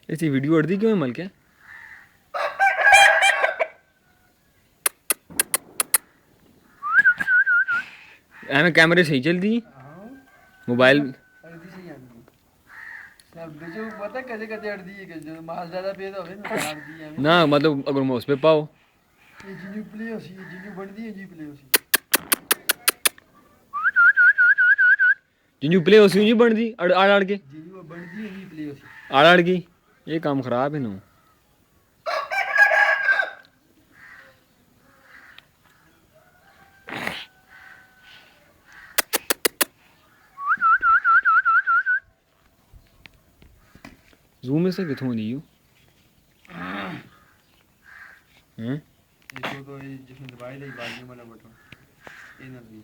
ऐसी वीडियो अड़ती क्यों है मल के एम कैमरे सही चलती मोबाइल पता कैसे कैसे अड़ती है कि जो माल ज़्यादा पे तो अड़ती है ना मतलब अगर मैं उस पर पाओ ये जिन्हें प्ले होती है जिन्हें बनती है जी प्ले होती जिन्हों प्ले उसी जी बनती आड़ आड़ के जिन्हें बनती है जी प्ले होती आड़ आड़ की ये काम खराब है ना जूम में से कितों दी हो हैं इसको तो ये जिसमें दबाई दी बाजू में ना बटन ये ना दी